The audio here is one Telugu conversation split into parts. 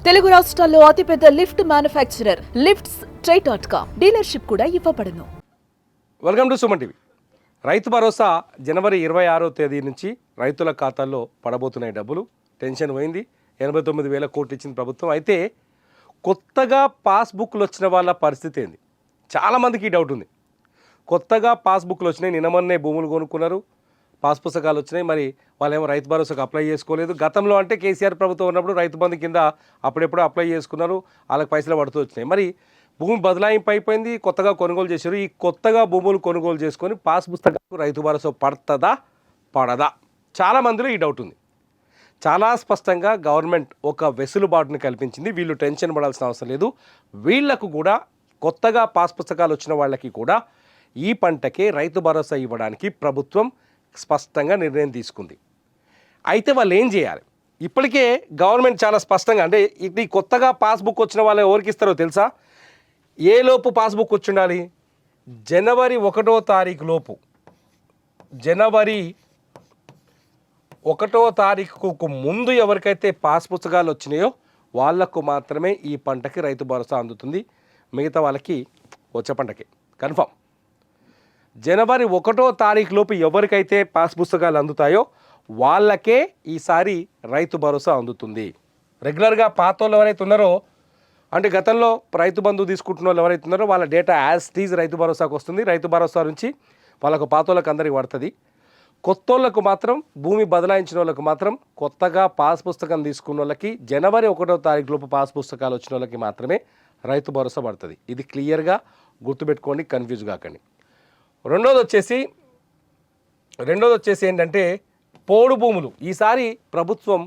తెలుగు రాష్ట్రాల్లో అతిపెద్ద లిఫ్ట్ మ్యానుఫ్యాక్చరర్ లిఫ్ట్స్ ట్రై.com డీలర్షిప్ కూడా ఇవ్వబడును. Welcome to Suman TV. Rythu Bharosa జనవరి 26వ తేదీ నుంచి రైతుల ఖాతాల్లో పడబోతున్నాయి డబ్బులు. టెన్షన్ పోయింది. 89,000 కోట్లు ఇచ్చిన ప్రభుత్వం. అయితే కొత్తగా పాస్బుక్లు వచ్చిన వాళ్ళ పరిస్థితి ఏంది? చాలామందికి ఈ డౌట్ ఉంది. కొత్తగా పాస్బుక్లు వచ్చినాయి, నిన్నమన్నే భూములు కొనుక్కున్నారు, పాస్ పుస్తకాలు వచ్చినాయి, మరి వాళ్ళేమో రైతు భరోసాకు అప్లై చేసుకోలేదు. గతంలో అంటే కేసీఆర్ ప్రభుత్వం ఉన్నప్పుడు రైతు బంధు కింద అప్పుడెప్పుడు అప్లై చేసుకున్నారు, వాళ్ళకి పైసలు పడుతూ వచ్చినాయి. మరి భూమి బదలాయింపు అయిపోయింది, కొత్తగా కొనుగోలు చేశారు. ఈ కొత్తగా భూములు కొనుగోలు చేసుకొని పాస్ పుస్తకాలకు రైతు భరోసా పడుతుందా పడదా? చాలామందిలో ఈ డౌట్ ఉంది. చాలా స్పష్టంగా గవర్నమెంట్ ఒక వెసులుబాటుని కల్పించింది. వీళ్ళు టెన్షన్ పడాల్సిన అవసరం లేదు. వీళ్లకు కూడా కొత్తగా పాస్ పుస్తకాలు వచ్చిన వాళ్ళకి కూడా ఈ పంటకే రైతు భరోసా ఇవ్వడానికి ప్రభుత్వం స్పష్టంగా నిర్ణయం తీసుకుంది. అయితే వాళ్ళు ఏం చేయాలి? ఇప్పటికే గవర్నమెంట్ చాలా స్పష్టంగా, అంటే ఇది కొత్తగా పాస్బుక్ వచ్చిన వాళ్ళు ఎవరికి ఇస్తారో తెలుసా? ఏ లోపు పాస్బుక్ వచ్చి ఉండాలి? జనవరి 1వ తారీఖు లోపు, జనవరి 1వ తారీఖుకు ముందు ఎవరికైతే పాస్ పుస్తకాలు వచ్చినాయో వాళ్లకు మాత్రమే ఈ పంటకి రైతు భరోసా అందుతుంది. మిగతా వాళ్ళకి వచ్చే పంటకి కన్ఫామ్. జనవరి 1వ తారీఖు లోపు ఎవరికైతే పాస్ పుస్తకాలు అందుతాయో వాళ్ళకే ఈసారి రైతు భరోసా అందుతుంది. రెగ్యులర్గా పాత వాళ్ళు ఎవరైతే ఉన్నారో, అంటే గతంలో రైతు బంధు తీసుకుంటున్న వాళ్ళు ఎవరైతే ఉన్నారో వాళ్ళ డేటా యాజ్ టీజ్ రైతు భరోసాకు వస్తుంది. రైతు భరోసా నుంచి వాళ్ళకు పాత వాళ్ళకి అందరికి పడుతుంది. కొత్త వాళ్ళకు మాత్రం, భూమి బదలాయించిన వాళ్ళకు మాత్రం, కొత్తగా పాస్ పుస్తకం తీసుకున్న వాళ్ళకి జనవరి 1వ తారీఖు లోపు పాస్ పుస్తకాలు వచ్చిన వాళ్ళకి మాత్రమే రైతు భరోసా పడుతుంది. ఇది క్లియర్గా గుర్తుపెట్టుకోండి, కన్ఫ్యూజ్ కాకండి. రెండోది వచ్చేసి ఏంటంటే పోడు భూములు. ఈసారి ప్రభుత్వం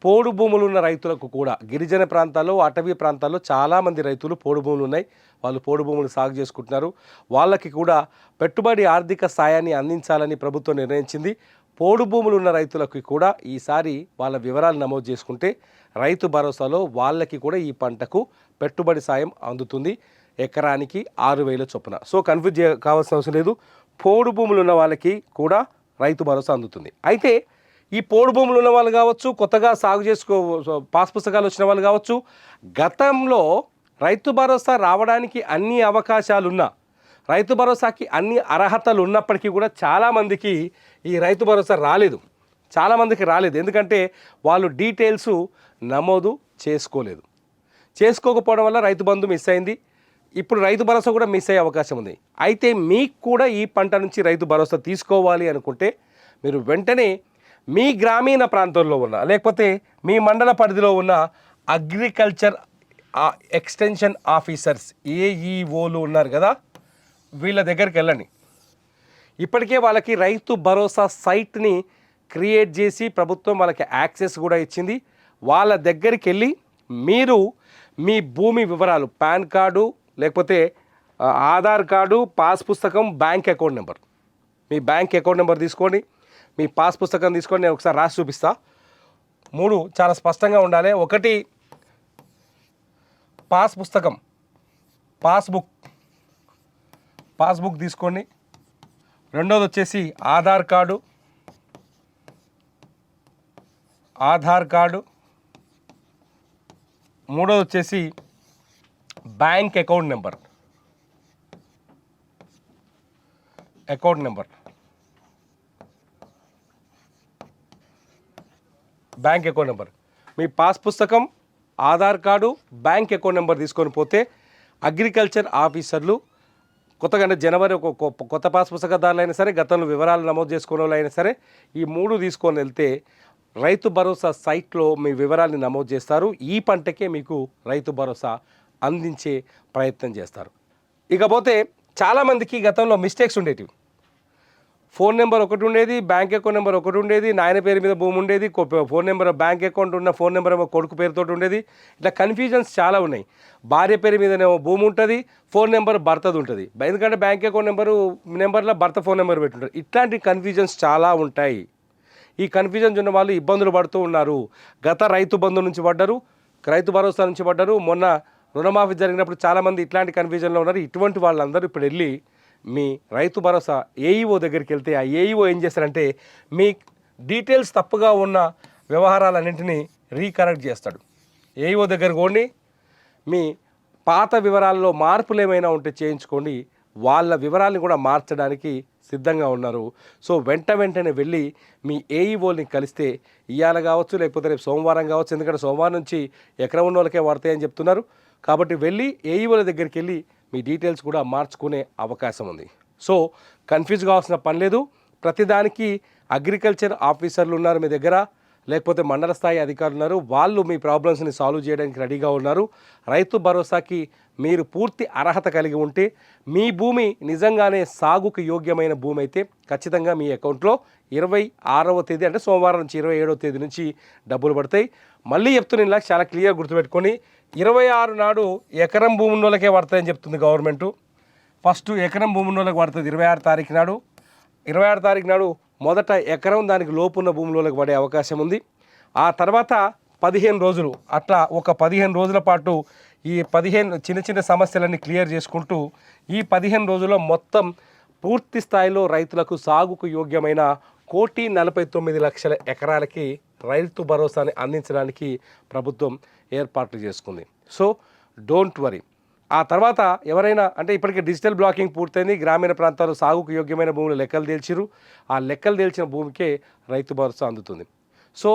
పోడు భూములు ఉన్న రైతులకు కూడా, గిరిజన ప్రాంతాల్లో, అటవీ ప్రాంతాల్లో చాలామంది రైతులు పోడు భూములు ఉన్నాయి, వాళ్ళు పోడు భూములు సాగు చేసుకుంటున్నారు. వాళ్ళకి కూడా పెట్టుబడి ఆర్థిక సాయాన్ని అందించాలని ప్రభుత్వం నిర్ణయించింది. పోడు భూములు ఉన్న రైతులకు కూడా ఈసారి వాళ్ళ వివరాలు నమోదు చేసుకుంటే రైతు భరోసాలో వాళ్ళకి కూడా ఈ పంటకు పెట్టుబడి సాయం అందుతుంది. ఎకరానికి 6,000 చొప్పున. సో కన్ఫ్యూజ్ కావాల్సిన అవసరం లేదు. పోడు భూములు ఉన్న వాళ్ళకి కూడా రైతు భరోసా అందుతుంది. అయితే ఈ పోడు భూములు ఉన్న వాళ్ళు కావచ్చు, కొత్తగా సాగు పాస్ పుస్తకాలు వచ్చిన వాళ్ళు కావచ్చు, గతంలో రైతు భరోసా రావడానికి అన్ని అవకాశాలున్నా, రైతు భరోసాకి అన్ని అర్హతలు ఉన్నప్పటికీ కూడా చాలామందికి ఈ రైతు భరోసా రాలేదు. చాలామందికి రాలేదు. ఎందుకంటే వాళ్ళు డీటెయిల్స్ నమోదు చేసుకోకపోవడం వల్ల రైతు బంధు మిస్ అయింది. ఇప్పుడు రైతు భరోసా కూడా మిస్ అయ్యే అవకాశం ఉంది. అయితే మీకు కూడా ఈ పంట నుంచి రైతు భరోసా తీసుకోవాలి అనుకుంటే మీరు వెంటనే మీ గ్రామీణ ప్రాంతంలో ఉన్న, లేకపోతే మీ మండల పరిధిలో ఉన్న అగ్రికల్చర్ ఎక్స్టెన్షన్ ఆఫీసర్స్, ఏఈఓలు ఉన్నారు కదా, వీళ్ళ దగ్గరికి వెళ్ళండి. ఇప్పటికే వాళ్ళకి రైతు భరోసా సైట్ని క్రియేట్ చేసి ప్రభుత్వం వాళ్ళకి యాక్సెస్ కూడా ఇచ్చింది. వాళ్ళ దగ్గరికి వెళ్ళి మీరు మీ భూమి వివరాలు, పాన్ కార్డు, లేకపోతే ఆధార్ కార్డు, పాస్ పుస్తకం, బ్యాంక్ అకౌంట్ నెంబర్, మీ బ్యాంక్ అకౌంట్ నెంబర్ తీసుకోండి, మీ పాస్ పుస్తకం తీసుకోండి. నేను ఒకసారి రాసి చూపిస్తా. 3 చాలా స్పష్టంగా ఉండాలి. 1 పాస్ పుస్తకం, పాస్బుక్ తీసుకోండి. రెండోది వచ్చేసి ఆధార్ కార్డు. మూడోది వచ్చేసి bank account number. Bank account number, మీ పాస్ పుస్తకం, Aadhaar card, bank account number తీసుకొని పోతే అగ్రికల్చర్ ఆఫీసర్లు కొత్తగా, అంటే జనవరి కొత్త పాస్ పుస్తకదారులు అయినా సరే, గతంలో వివరాలు నమోదు చేసుకునే వాళ్ళు అయినా సరే, ఈ 3 తీసుకొని వెళ్తే రైతు భరోసా సైట్లో మీ వివరాలని నమోదు చేస్తారు. ఈ పంటకే మీకు రైతు భరోసా అందించే ప్రయత్నం చేస్తారు. ఇకపోతే చాలామందికి గతంలో మిస్టేక్స్ ఉండేటివి. ఫోన్ నెంబర్ ఒకటి ఉండేది, బ్యాంక్ అకౌంట్ నెంబర్ ఒకటి ఉండేది, నాయన పేరు మీద భూమి ఉండేది, ఫోన్ నెంబర్, బ్యాంక్ అకౌంట్ ఉన్న ఫోన్ నెంబర్ ఏమో కొడుకు పేరుతో ఉండేది. ఇట్లా కన్ఫ్యూజన్స్ చాలా ఉన్నాయి. భార్య పేరు మీదనేమో భూమి ఉంటుంది, ఫోన్ నెంబర్ భర్తది ఉంటుంది. ఎందుకంటే బ్యాంక్ అకౌంట్ నెంబర్లో భర్త ఫోన్ నెంబర్ పెట్టుంటారు. ఇట్లాంటి కన్ఫ్యూజన్స్ చాలా ఉంటాయి. ఈ కన్ఫ్యూజన్స్ ఉన్న వాళ్ళు ఇబ్బందులు పడుతూ ఉన్నారు. గత రైతు బంధు నుంచి పడ్డారు, రైతు భరోసా నుంచి పడ్డారు. మొన్న రుణమాఫీ జరిగినప్పుడు చాలామంది ఇట్లాంటి కన్ఫ్యూజన్లో ఉన్నారు. ఇటువంటి వాళ్ళందరూ ఇప్పుడు వెళ్ళి మీ రైతు భరోసా ఏఈఓ దగ్గరికి వెళ్తే ఆ ఏఈఓ ఏం చేస్తారంటే మీ డీటెయిల్స్ తప్పుగా ఉన్న వ్యవహారాలన్నింటినీ రీకరెక్ట్ చేస్తాడు. ఏఈఓ దగ్గర పోండి, మీ పాత వివరాల్లో మార్పులు ఏమైనా ఉంటే చేయించుకోండి. వాళ్ళ వివరాలను కూడా మార్చడానికి సిద్ధంగా ఉన్నారు. సో వెంటనే వెళ్ళి మీ ఏఈఓని కలిస్తే ఇవాళ కావచ్చు, లేకపోతే రేపు సోమవారం కావచ్చు, ఎందుకంటే సోమవారం నుంచి ఎకరం ఉన్న వాళ్ళకే పడతాయని చెప్తున్నారు. కాబట్టి వెళ్ళి ఏఈఓల దగ్గరికి వెళ్ళి మీ డీటెయిల్స్ కూడా మార్చుకునే అవకాశం ఉంది. సో కన్ఫ్యూజ్ కావాల్సిన పని లేదు. ప్రతిదానికి అగ్రికల్చర్ ఆఫీసర్లు ఉన్నారు మీ దగ్గర, లేకపోతే మండల స్థాయి అధికారులు ఉన్నారు. వాళ్ళు మీ ప్రాబ్లమ్స్ని సాల్వ్ చేయడానికి రెడీగా ఉన్నారు. రైతు భరోసాకి మీరు పూర్తి అర్హత కలిగి ఉంటే, మీ భూమి నిజంగానే సాగుకు యోగ్యమైన భూమి అయితే ఖచ్చితంగా మీ అకౌంట్లో 26వ తేదీ అంటే సోమవారం నుంచి 27వ తేదీ నుంచి డబ్బులు పడతాయి. మళ్ళీ చెప్తున్నా, చాలా క్లియర్ గుర్తుపెట్టుకొని 26 నాడు ఎకరం భూమి ఉన్న వాళ్ళకే పడతాయని చెప్తుంది గవర్నమెంటు. ఫస్ట్ ఎకరం భూమి ఉన్న వాళ్ళకి పడుతుంది 26 తారీఖు నాడు. 26 తారీఖు నాడు మొదట ఎకరం దానికి లోపున్న భూములకు పడే అవకాశం ఉంది. ఆ తర్వాత 15 రోజులు, అట్లా ఒక 15 రోజుల పాటు ఈ 15 చిన్న చిన్న సమస్యలన్నీ క్లియర్ చేసుకుంటూ ఈ 15 రోజుల్లో మొత్తం పూర్తి స్థాయిలో రైతులకు సాగుకు యోగ్యమైన 1,49,00,000 ఎకరాలకి రైతు భరోసాని అందించడానికి ప్రభుత్వం ఏర్పాట్లు చేసుకుంది. So don't worry. ఆ తర్వాత ఎవరైనా అంటే ఇప్పటికే డిజిటల్ బ్లాకింగ్ పూర్తయింది. గ్రామీణ ప్రాంతాల్లో సాగుకు యోగ్యమైన భూములు లెక్కలు తేల్చిరు. ఆ లెక్కలు తేల్చిన భూమికే రైతు భరోసా అందుతుంది. సో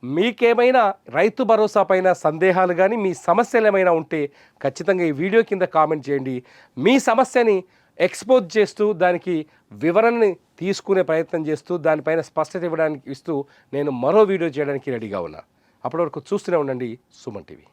మీకేమైనా రైతు భరోసా పైన సందేహాలు కానీ మీ సమస్యలు ఏమైనా ఉంటే ఖచ్చితంగా ఈ వీడియో కింద కామెంట్ చేయండి. మీ సమస్యని ఎక్స్పోజ్ చేస్తూ దానికి వివరణని తీసుకునే ప్రయత్నం చేస్తూ దానిపైన స్పష్టత ఇవ్వడానికి ఇస్తూ నేను మరో వీడియో చేయడానికి రెడీగా ఉన్నా. అప్పటి వరకు చూస్తూనే ఉండండి సుమన్ టీవీ.